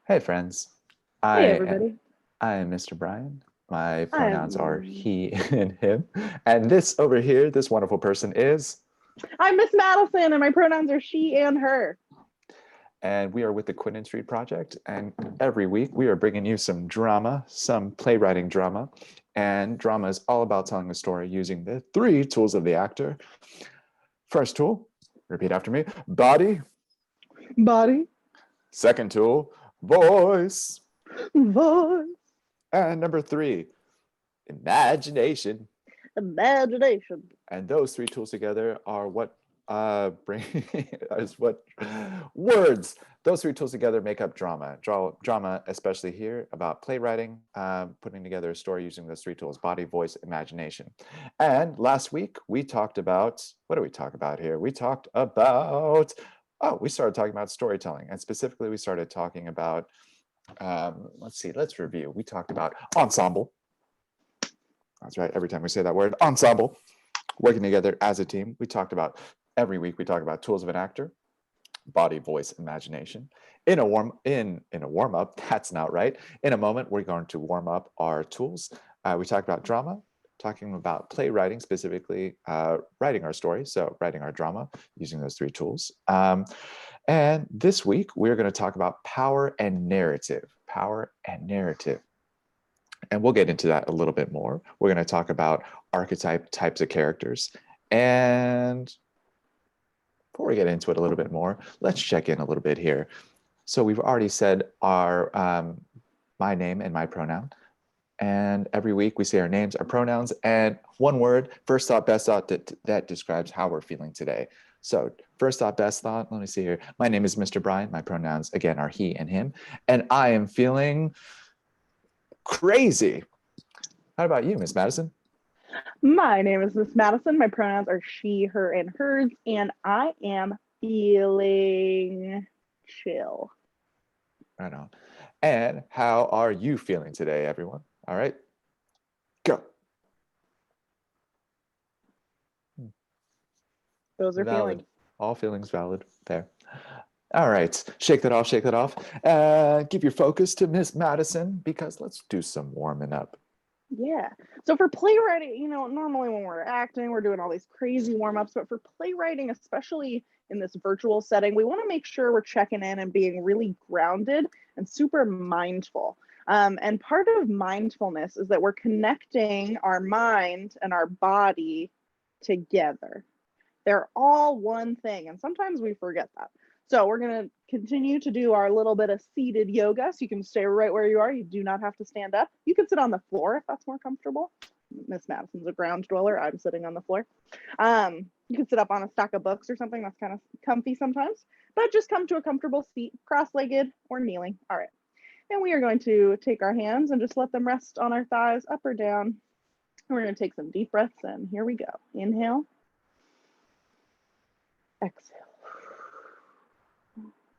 Hey friends, Hey I everybody. I am Mr. Bryan. My pronouns are I'm he and him. And this over here, this wonderful person is, I'm Miss Madison and my pronouns are she and her. and we are with the Quinn Street Project. And every week we are bringing you some drama, some playwriting drama. And drama is all about telling a story using the three tools of the actor. First tool, repeat after me, body. Body, Second tool, voice. voice, And number three, imagination. imagination. And those three tools together are what bring is what words. Those three tools together make up drama. Drama, especially here, about playwriting, putting together a story using those three tools: body, voice, imagination. And last week we talked about, what did we talk about here? We talked about, we started talking about storytelling, and specifically we started talking about, let's see, let's review. We talked about ensemble. That's right. Every time we say that word, ensemble, working together as a team. We talked about, every week we talk about tools of an actor: body, voice, imagination. In a warm up, that's not right. In a moment, we're going to warm up our tools. We talked about drama, talking about playwriting, specifically writing our story, so writing our drama using those three tools. And this week, we're going to talk about power and narrative. Power and narrative. And we'll get into that a little bit more. We're going to talk about archetype types of characters. And before we get into it a little bit more, let's check in a little bit here. So we've already said our my name and my pronoun. And every week we say our names, our pronouns, and one word, first thought, best thought, that describes how we're feeling today. So first thought, best thought, let me see here. My name is Mr. Bryan. My pronouns, again, are he and him. And I am feeling crazy. How about you, Miss Madison? My name is Miss Madison. My pronouns are she, her, and hers, and I am feeling chill. Right on. And how are you feeling today, everyone? All right, go. Those are Valid. feelings. All feelings valid. Fair. All right, shake that off, shake that off. Give your focus to Miss Madison because let's do some warming up. Yeah. So for playwriting, normally when we're acting, we're doing all these crazy warm ups, but for playwriting, especially in this virtual setting, we want to make sure we're checking in and being really grounded and super mindful. And part of mindfulness is that we're connecting our mind and our body together. They're all one thing, and sometimes we forget that. So we're going to continue to do our little bit of seated yoga. So you can stay right where you are. You do not have to stand up. You can sit on the floor if that's more comfortable. Miss Madison's a ground dweller. I'm sitting on the floor. You can sit up on a stack of books or something. That's kind of comfy sometimes. But just come to a comfortable seat, cross-legged or kneeling. All right. And we are going to take our hands and just let them rest on our thighs, up or down. And we're going to take some deep breaths in. Here we go. Inhale. Exhale.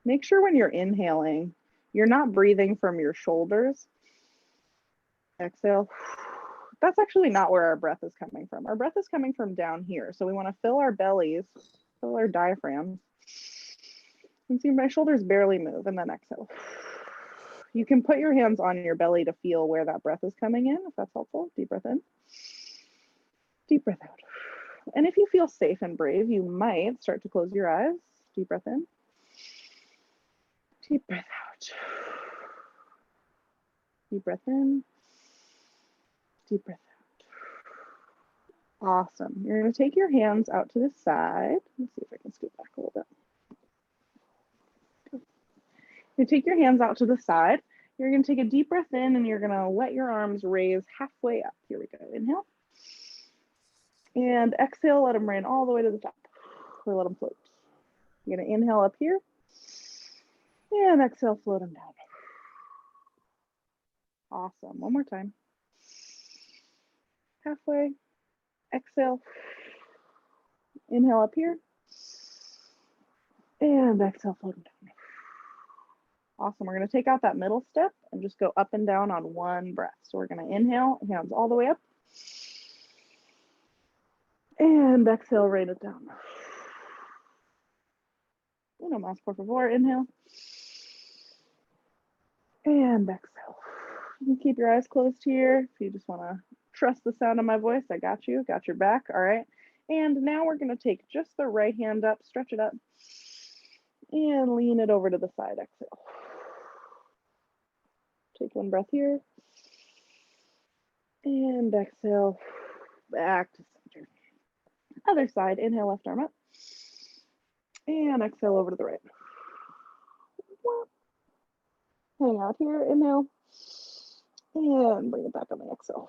Make sure when you're inhaling, you're not breathing from your shoulders. Exhale. That's actually not where our breath is coming from. Our breath is coming from down here. So we want to fill our bellies, fill our diaphragms. And see, my shoulders barely move. And then exhale. You can put your hands on your belly to feel where that breath is coming in, if that's helpful. Deep breath in. Deep breath out. And if you feel safe and brave, you might start to close your eyes. Deep breath in. Deep breath out. Deep breath in. Deep breath out. Awesome. You're going to take your hands out to the side. Let's see if I can scoot back a little bit. You take your hands out to the side. You're going to take a deep breath in and you're going to let your arms raise halfway up. Here we go. Inhale. And exhale, let them rain all the way to the top. Or let them float. You're going to inhale up here. And exhale, float them down. Awesome. One more time. Halfway. Exhale. Inhale up here. And exhale, float them down. Awesome. We're going to take out that middle step and just go up and down on one breath. So we're going to inhale, hands all the way up. And exhale, rain it down. Uno más, por favor. Inhale. And exhale. You can keep your eyes closed here. If you just want to trust the sound of my voice, I got you. Got your back. All right. And now we're going to take just the right hand up, stretch it up, and lean it over to the side. Exhale. Take one breath here. And exhale. Back to center. Other side. Inhale, left arm up. And exhale over to the right. Hang out here. Inhale. And bring it back on the exhale.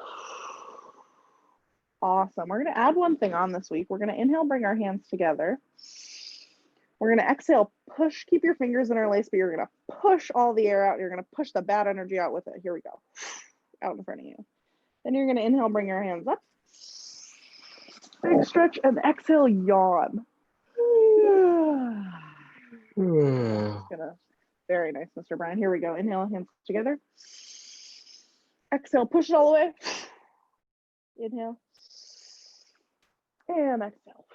Awesome. We're going to add one thing on this week. We're going to inhale, bring our hands together. We're going to exhale, push, keep your fingers interlaced, but you're going to push all the air out. You're going to push the bad energy out with it. Here we go. Out in front of you. Then you're going to inhale, bring your hands up. Big stretch, and exhale, yawn. Very nice, Mr. Bryan. Here we go. Inhale, hands together. Exhale, push it all the way. Inhale. And exhale.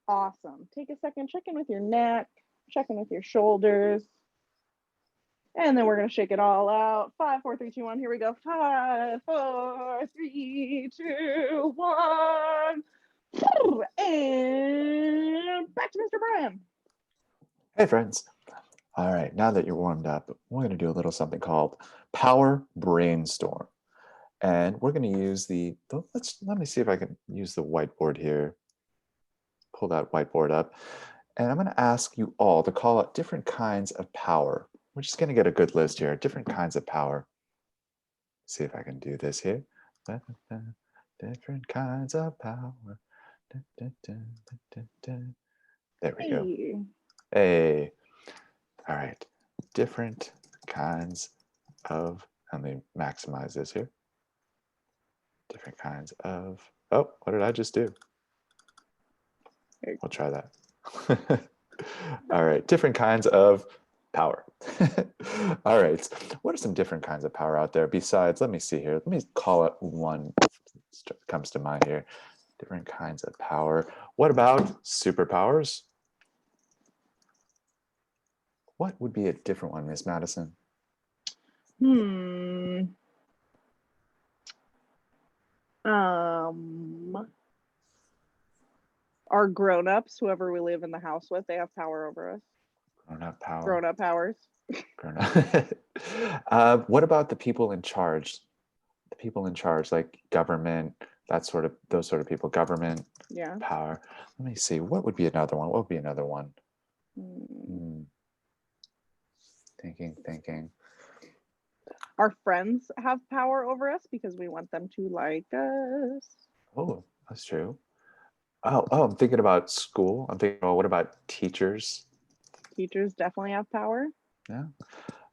Awesome. Take a second, check in with your neck, check in with your shoulders. And then we're going to shake it all out. 5, 4, 3, 2, 1. Here we go. 5, 4, 3, 2, 1. And back to Mr. Bryan. Hey, friends. All right, now that you're warmed up, we're going to do a little something called Power Brainstorm. And we're going to use let me see if I can use the whiteboard here. Pull that whiteboard up. And I'm going to ask you all to call out different kinds of power. We're just going to get a good list here, different kinds of power. See if I can do this here. Different kinds of power. There we go. Hey. All right. Different kinds of, let me maximize this here. Different kinds of, oh, what did I just do? We'll try that. All right. Different kinds of power. All right. What are some different kinds of power out there besides, let me see here. Let me call it one that comes to mind here. Different kinds of power. What about superpowers? What would be a different one, Miss Madison? Our grown-ups, whoever we live in the house with, they have power over us. Grown-up power. Grown-up powers. Grown-up. What about the people in charge? The people in charge, like government, those sort of people, government, yeah, power. Let me see. What would be another one? What would be another one? Thinking. Our friends have power over us because we want them to like us. Oh, that's true. Oh, I'm thinking about school. I'm thinking, what about teachers? Teachers definitely have power. Yeah.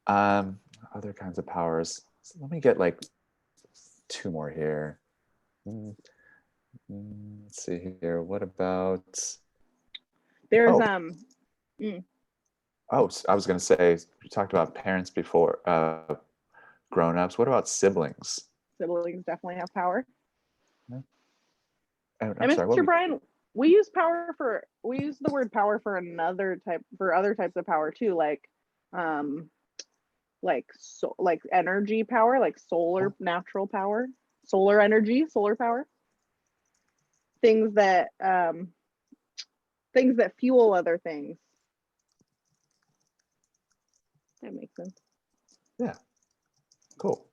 Other kinds of powers. So let me get like 2 more here. Let's see here. What about? There's Oh, I was going to say, we talked about parents before, grown-ups. What about siblings? Siblings definitely have power. Yeah. And Mr. Bryan, we use the word power for other types of power too, like energy power, like solar, natural power, solar energy, solar power. Things that fuel other things. That makes sense. Yeah. Cool.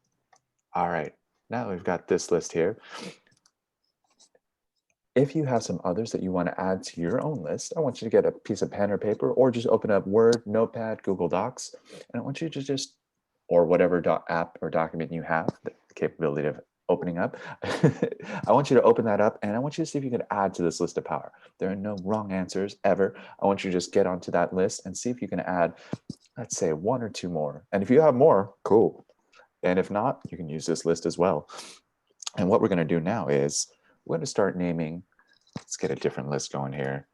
All right. Now we've got this list here. If you have some others that you want to add to your own list, I want you to get a piece of pen or paper, or just open up Word, Notepad, Google Docs, and I want you to or whatever app or document you have, the capability of opening up. I want you to open that up, and I want you to see if you can add to this list of power. There are no wrong answers ever. I want you to just get onto that list and see if you can add, let's say, 1 or 2 more. And if you have more, cool. And if not, you can use this list as well. And what we're going to do now is we're going to start naming. Let's get a different list going here,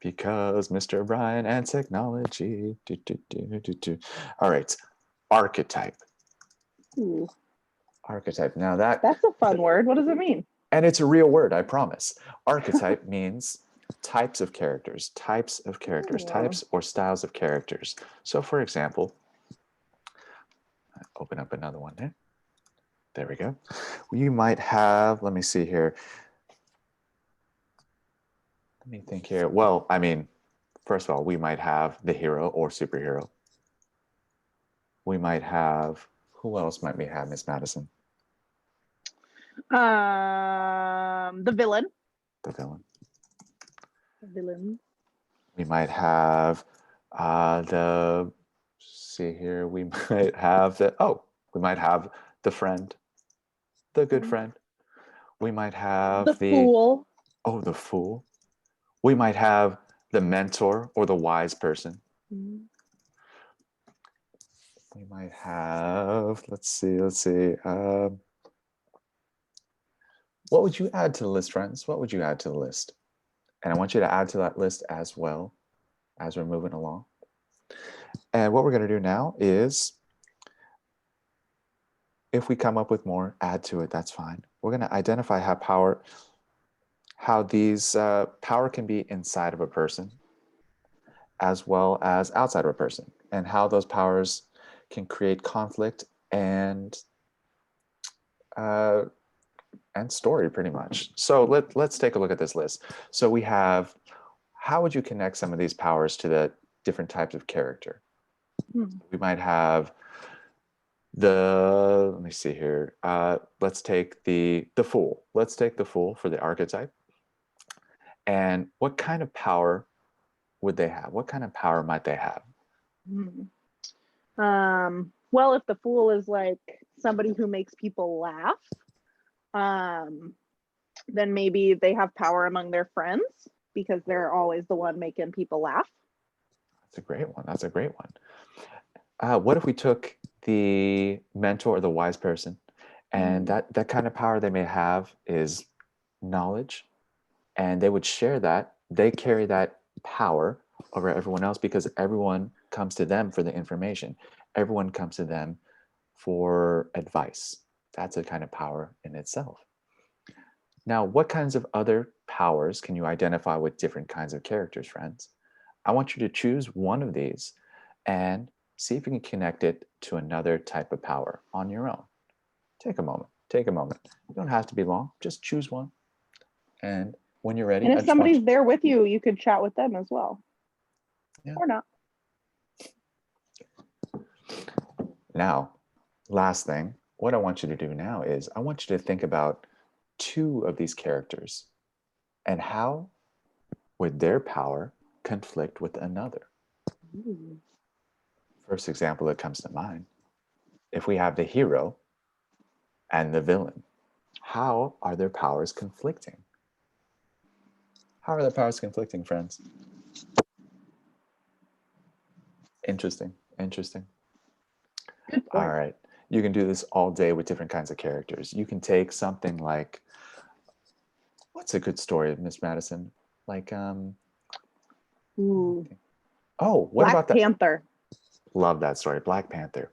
because Mr. Bryan and technology. All right, archetype. Ooh. Archetype. Now that's a fun word. What does it mean? And it's a real word, I promise. Archetype means types of characters, types or styles of characters. So for example, Open up another one there. There we go. You might have, let me see here. Let me think here. Well, I mean, first of all, we might have the hero or superhero. We might have, who else might we have, Miss Madison? The villain. The villain. The villain. We might have see here, we might have we might have the friend, the good friend. We might have the fool. Oh, the fool. We might have the mentor or the wise person. Mm-hmm. We might have, let's see. What would you add to the list, friends? What would you add to the list? And I want you to add to that list as well as we're moving along. And what we're going to do now is, if we come up with more, add to it, that's fine. We're going to identify how these power can be inside of a person as well as outside of a person, and how those powers can create conflict and story, pretty much. So let's take a look at this list. So we have, how would you connect some of these powers to the different types of character? We might have let me see here. Let's take the fool. Let's take the fool for the archetype. And what kind of power would they have? What kind of power might they have? Well, if the fool is like somebody who makes people laugh, then maybe they have power among their friends because they're always the one making people laugh. That's a great one. That's a great one. What if we took the mentor or the wise person, and that kind of power they may have is knowledge, and they would share that. They carry that power over everyone else because everyone comes to them for the information. Everyone comes to them for advice. That's a kind of power in itself. Now, what kinds of other powers can you identify with different kinds of characters, friends? I want you to choose one of these and see if you can connect it to another type of power on your own. Take a moment. Take a moment. You don't have to be long. Just choose one. And when you're ready, and if somebody's there with you, you could chat with them as well. Yeah. Or not. Now, last thing, what I want you to do now is I want you to think about two of these characters and how would their power conflict with another. First example that comes to mind, if we have the hero and the villain, how are their powers conflicting? How are their powers conflicting, friends? Interesting. Good point. All right. You can do this all day with different kinds of characters. You can take something like, what's a good story, Miss Madison? Like, Ooh. Oh, what Black about that? Panther. Love that story, Black Panther.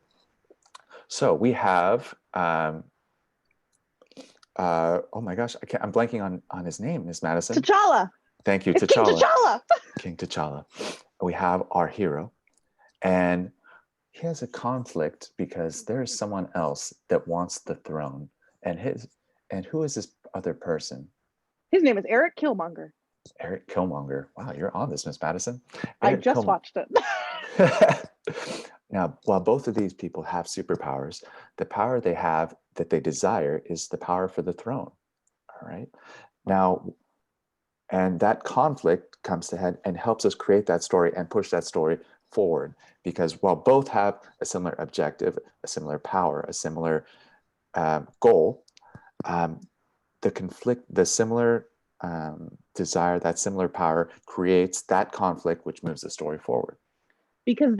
So we have, oh my gosh, I'm blanking on his name, Miss Madison. T'Challa. Thank you, it's T'Challa. King T'Challa. King T'Challa. We have our hero, and he has a conflict because there is someone else that wants the throne, and who is this other person? His name is Eric Killmonger. Eric Killmonger. Wow, you're on this, Miss Madison. I just watched it. Now, while both of these people have superpowers, the power they have that they desire is the power for the throne. All right. Now, and that conflict comes to head and helps us create that story and push that story forward, because while both have a similar objective, a similar power, a similar goal, the similar desire, that similar power creates that conflict, which moves the story forward. Because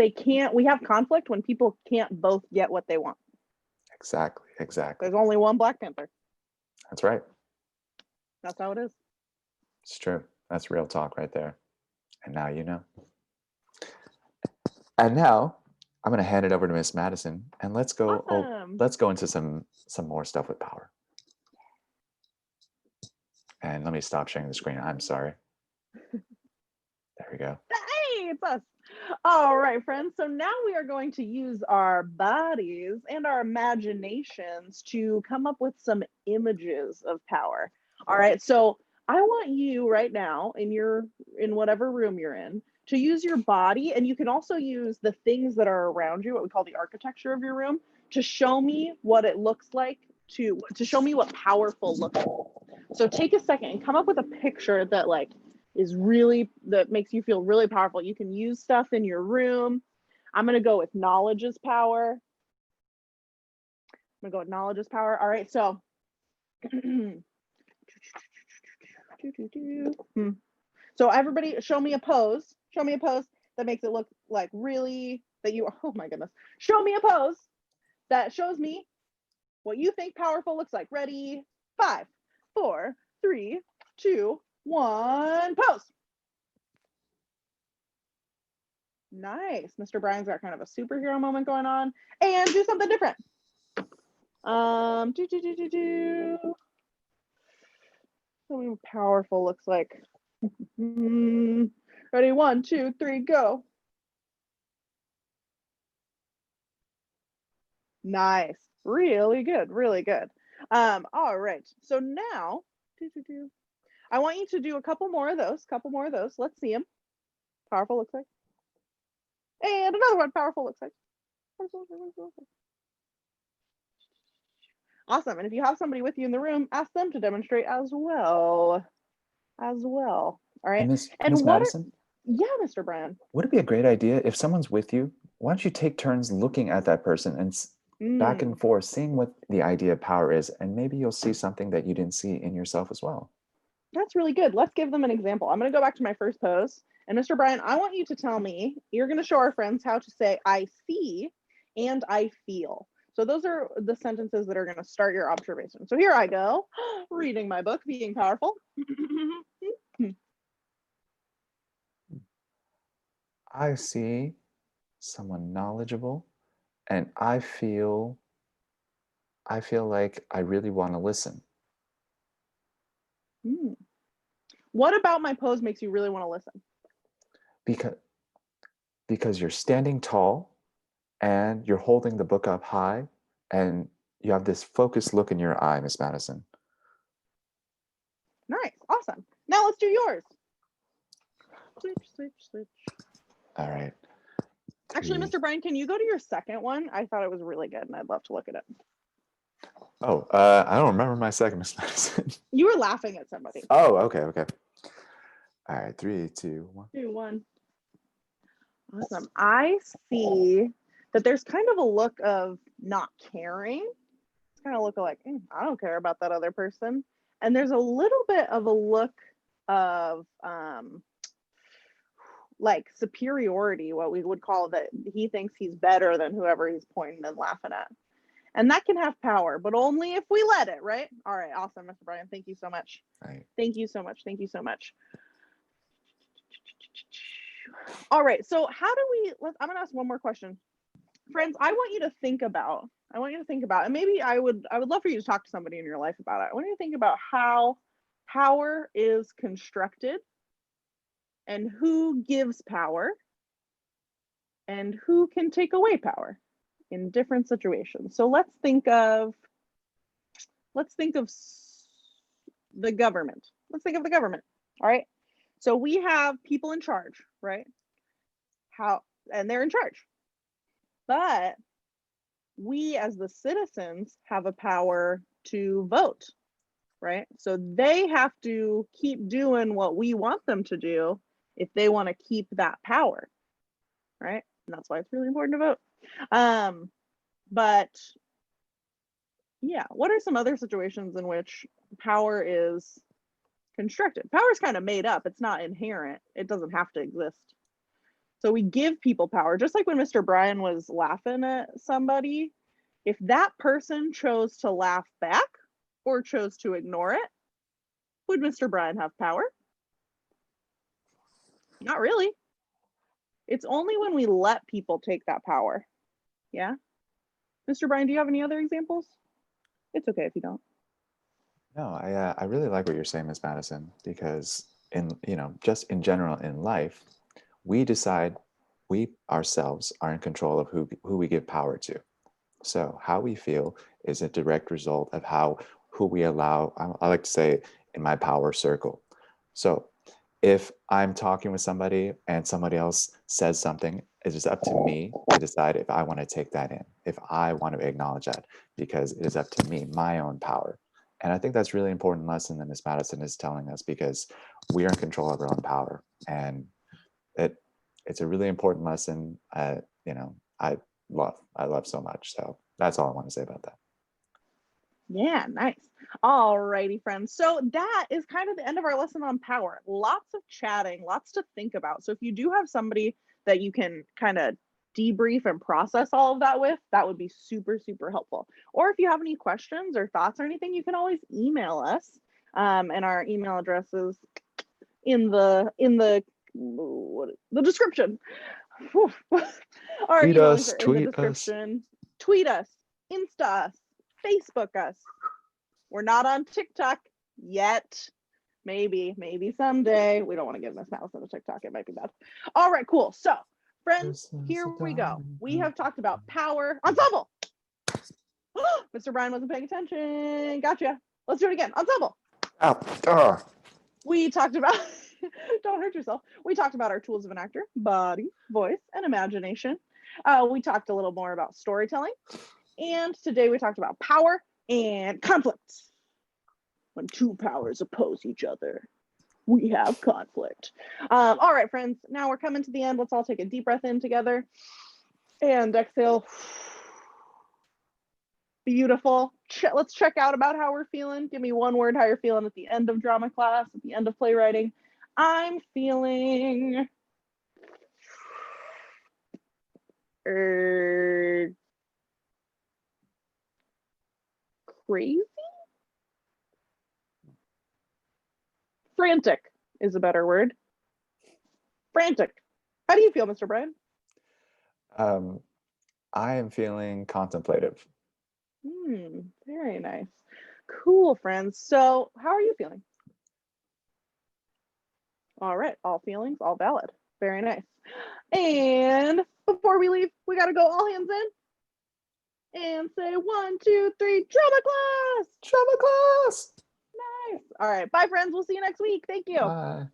we have conflict when people can't both get what they want. Exactly. There's only one Black Panther. That's right. That's how it is. It's true. That's real talk right there. And now you know. And now I'm going to hand it over to Miss Madison, and let's go. Awesome. Let's go into some more stuff with power. And let me stop sharing the screen. I'm sorry. There we go. Hey, it's us. All right, friends. So now we are going to use our bodies and our imaginations to come up with some images of power. All right. So I want you right now in whatever room you're in to use your body, and you can also use the things that are around you, what we call the architecture of your room, to show me what it looks like to show me what powerful looks like. So take a second and come up with a picture that that makes you feel really powerful. You can use stuff in your room. I'm going to go with knowledge is power. I'm going to go with knowledge is power. All right. So, so everybody show me a pose. Show me a pose that makes it look like really that you, oh my goodness. Show me a pose that shows me what you think powerful looks like. Ready? 5, 4, 3, 2, 1, pose. Nice. Mr. Bryan's got kind of a superhero moment going on. And do something different. Show me what powerful looks like. Ready? 1, 2, 3, go. Nice. Really good. Really good. All right. So now, I want you to do a couple more of those. Let's see them. Powerful looks like. And another one. Powerful looks like. Awesome. And if you have somebody with you in the room, ask them to demonstrate as well. All right. Miss And Madison? Yeah, Mr. Bryan. Would it be a great idea if someone's with you? Why don't you take turns looking at that person and back and forth, seeing what the idea of power is, and maybe you'll see something that you didn't see in yourself as well. That's really good. Let's give them an example. I'm going to go back to my first pose. And Mr. Bryan, I want you to tell me, you're going to show our friends how to say I see and I feel. So those are the sentences that are going to start your observation. So here I go, reading my book, Being Powerful. I see someone knowledgeable, and I feel like I really want to listen. What about my pose makes you really want to listen? Because you're standing tall and you're holding the book up high and you have this focused look in your eye, Miss Madison. Nice. Awesome. Now let's do yours. Switch. All right. Actually, Mr. Bryan, can you go to your second one? I thought it was really good and I'd love to look at it. Oh, I don't remember my second, Miss Madison. You were laughing at somebody. Oh, okay. All right, 3, 2, 1. 2, 1. Awesome. I see that there's kind of a look of not caring. It's kind of look like, I don't care about that other person. And there's a little bit of a look of like superiority, what we would call that he thinks he's better than whoever he's pointing and laughing at. And that can have power, but only if we let it, right? All right, awesome, Mr. Bryan. Thank you so much. Right. Thank you so much. All right, so how do we, I'm gonna ask one more question. Friends, I want you to think about, and maybe I would love for you to talk to somebody in your life about it. I want you to think about how power is constructed and who gives power and who can take away power in different situations. So let's think of the government. All right. So we have people in charge, right? And they're in charge. But we as the citizens have a power to vote, right? So they have to keep doing what we want them to do if they want to keep that power, right? And that's why it's really important to vote. But yeah, what are some other situations in which power is constructed? Power is kind of made up. It's not inherent. It doesn't have to exist. So we give people power, just like when Mr. Bryan was laughing at somebody. If that person chose to laugh back or chose to ignore it, would Mr. Bryan have power? Not really. It's only when we let people take that power. Yeah? Mr. Bryan, do you have any other examples? It's okay if you don't. No, I really like what you're saying, Miss Madison, because just in general in life, we decide we ourselves are in control of who we give power to. So how we feel is a direct result of who we allow. I like to say in my power circle. So if I'm talking with somebody and somebody else says something, it is up to me to decide if I want to take that in, if I want to acknowledge that, because it is up to me, my own power. And I think that's really important lesson that Miss Madison is telling us, because we are in control of our own power. And it's a really important lesson. I love so much. So that's all I want to say about that. Yeah, nice. All righty, friends. So that is kind of the end of our lesson on power. Lots of chatting, lots to think about. So if you do have somebody that you can kind of debrief and process all of that with, that would be super, super helpful. Or if you have any questions or thoughts or anything, you can always email us. And our email address is in the description. Our Tweet email links us, are in the tweet us. description. Tweet us, Insta us, Facebook us. We're not on TikTok yet. Maybe someday. We don't want to give Miss Madison a TikTok. It might be bad. All right, cool. So, friends, here we go. We have talked about power. Ensemble. Mr. Bryan wasn't paying attention. Gotcha. Let's do it again. Ensemble. Ow. We talked about, don't hurt yourself. We talked about our tools of an actor: body, voice, and imagination. We talked a little more about storytelling. And today we talked about power and conflict. When two powers oppose each other, we have conflict. All right, friends, now we're coming to the end. Let's all take a deep breath in together and exhale. Beautiful. Let's check out about how we're feeling. Give me one word how you're feeling at the end of drama class, at the end of playwriting. I'm feeling crazy? Frantic is a better word. Frantic. How do you feel, Mr. Bryan? I am feeling contemplative. Very nice. Cool, friends. So how are you feeling? All right. All feelings, all valid. Very nice. And before we leave, we got to go all hands in and say 1, 2, 3, drama class. Drama class. Nice. All right. Bye, friends. We'll see you next week. Thank you. Bye.